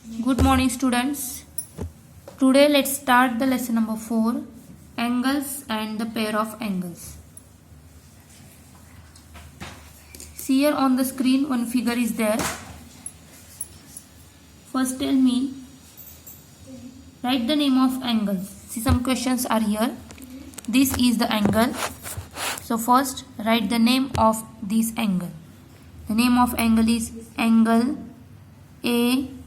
Good morning, students. Today let's start the lesson number 4, angles and the pair of angles. See here on the screen one figure is there. First tell me, write the name of angles. See, some questions are here. This is the angle. So first write the name of this angle. The name of angle is angle ABC.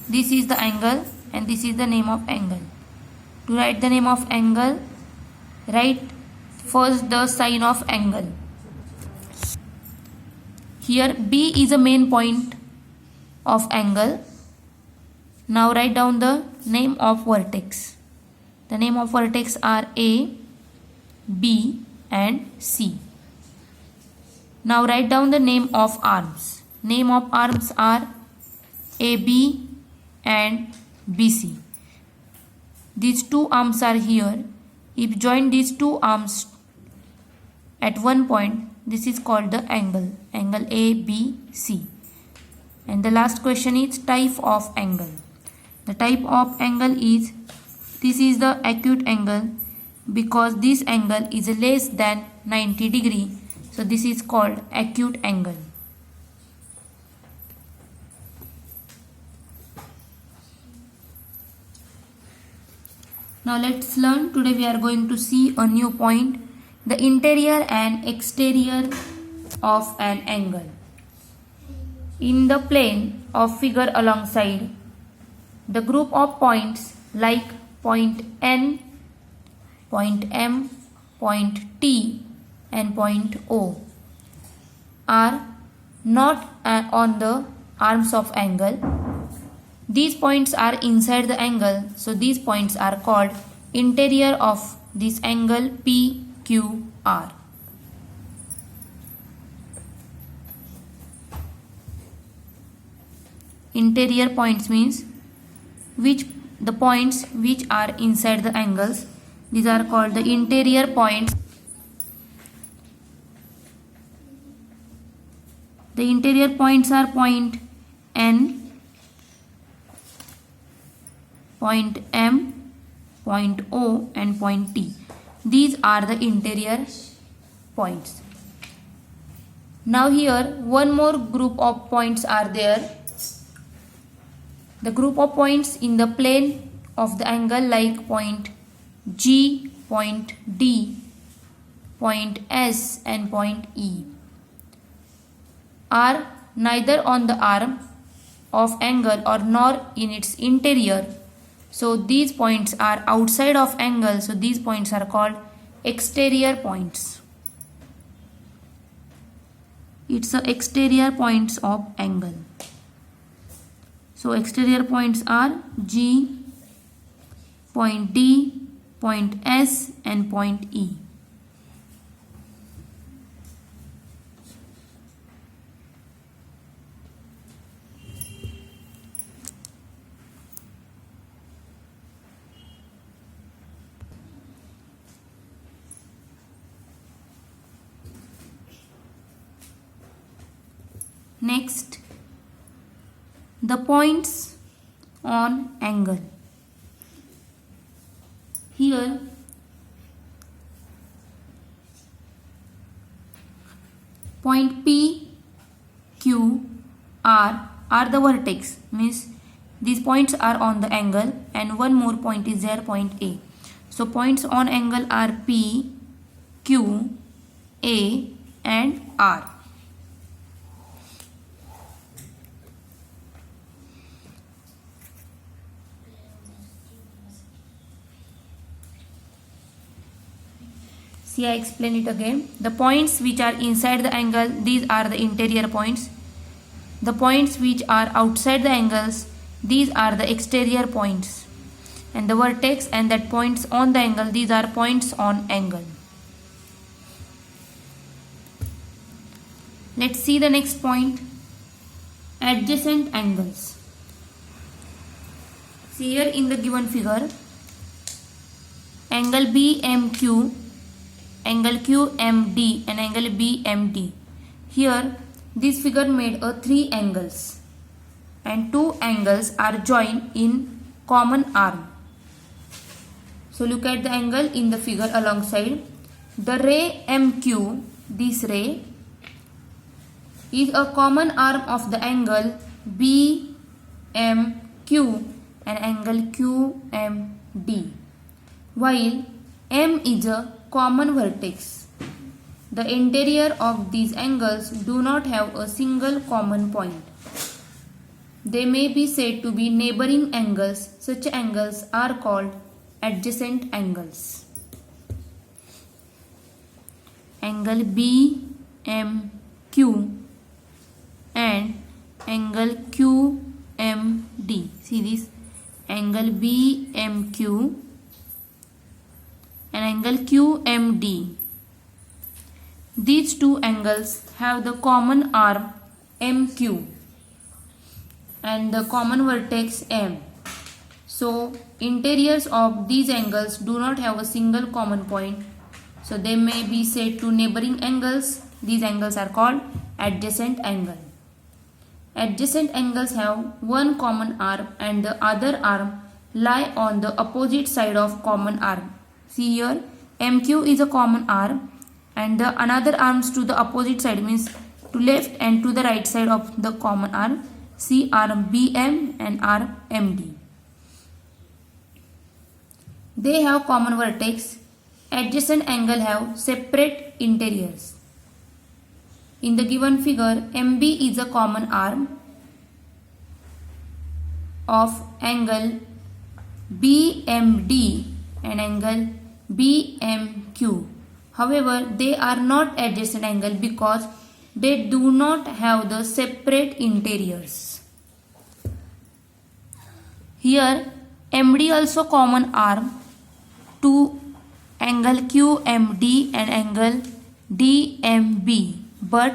This is the angle and this is the name of angle. To write the name of angle, write first the sign of angle. Here B is a main point of angle. Now write down the name of vertex. The name of vertex are A, B and C. Now write down the name of arms. Name of arms are AB and BC. These two arms are here. If join these two arms at one point, this is called the angle. Angle ABC. And the last question is type of angle. The type of angle is, this is the acute angle because this angle is less than 90 degree. So this is called acute angle. Now let's learn. Today we are going to see a new point, the interior and exterior of an angle. In the plane of figure alongside, the group of points like point N, point M, point T and point O are not on the arms of angle. These points are inside the angle, so these points are called interior of this angle PQR. Interior points means the points which are inside the angles. These are called the interior points. The interior points are point N, point M, point O and point T. These are the interior points. Now here one more group of points are there. The group of points in the plane of the angle like point G, point D, point S and point E are neither on the arm of angle or nor in its interior. So these points are outside of angle. So these points are called exterior points. It's the exterior points of angle. So exterior points are G, point D, point S and point E. Next, the points on angle. Here point P, Q, R are the vertex, means these points are on the angle and one more point is there, point A. So points on angle are P, Q, A and R. See, I explain it again. The points which are inside the angle, these are the interior points. The points which are outside the angles, these are the exterior points. And the vertex and that points on the angle, these are points on angle. Let's see the next point, adjacent angles. See here in the given figure, angle BMQ, angle QMD and angle BMD. Here this figure made a 3 angles. and two angles are joined in common arm. So look at the angle in the figure alongside. The ray MQ, this ray, is a common arm of the angle BMQ and angle QMD, while M is a common vertex. The interior of these angles do not have a single common point. They may be said to be neighboring angles. Such angles are called adjacent angles. Angle BMQ and angle QMD. See this, angle BMQ and angle QMD. These two angles have the common arm MQ and the common vertex M. So interiors of these angles do not have a single common point. So they may be said to neighboring angles. These angles are called adjacent angle. Adjacent angles have one common arm and the other arm lie on the opposite side of common arm. See here, MQ is a common arm and the another arms to the opposite side, means to left and to the right side of the common arm. See arm BM and arm MD. They have common vertex. Adjacent angle have separate interiors. In the given figure, MB is a common arm of angle BMD and angle BMQ. However, they are not adjacent angle because they do not have the separate interiors. Here, MD also common arm to angle QMD and angle DMB, but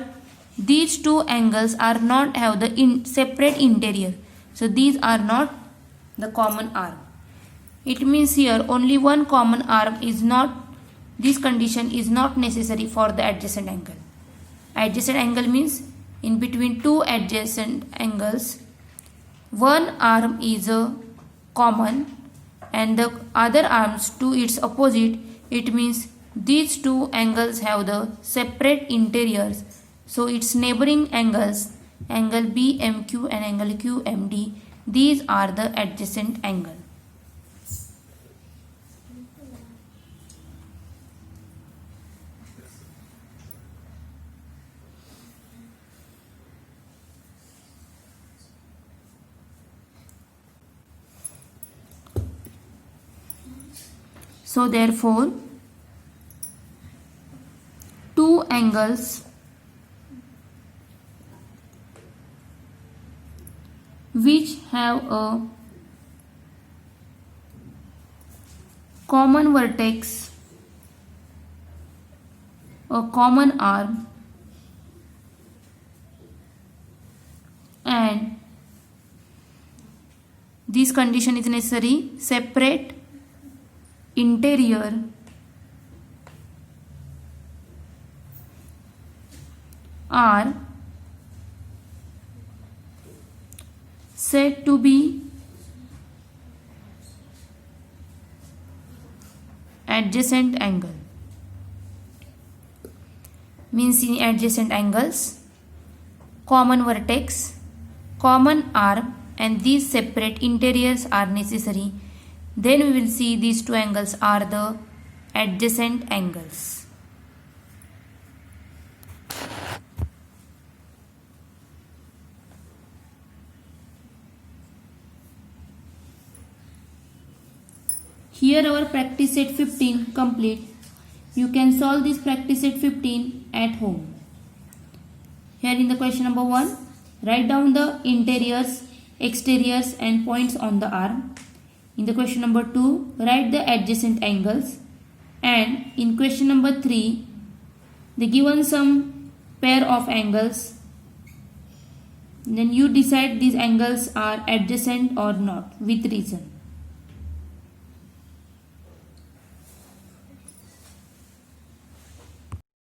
these two angles are not have the separate interior. So these are not the common arm. It means here only one common arm is not. This condition is not necessary for the adjacent angle. Adjacent angle means in between two adjacent angles, one arm is a common and the other arms to its opposite. It means these two angles have the separate interiors. So its neighboring angles, angle BMQ and angle QMD, these are the adjacent angle. So therefore, two angles which have a common vertex, a common arm, and this condition is necessary, separate interior are said to be adjacent angle. Means in adjacent angles, common vertex, common arm and these separate interiors are necessary. Then we will see these two angles are the adjacent angles. Here our practice set 15 complete. You can solve this practice set 15 at home. Here in the question number 1, write down the interiors, exteriors and points on the arm. In the question number 2, write the adjacent angles. And in question number 3, they given some pair of angles. Then you decide these angles are adjacent or not with reason.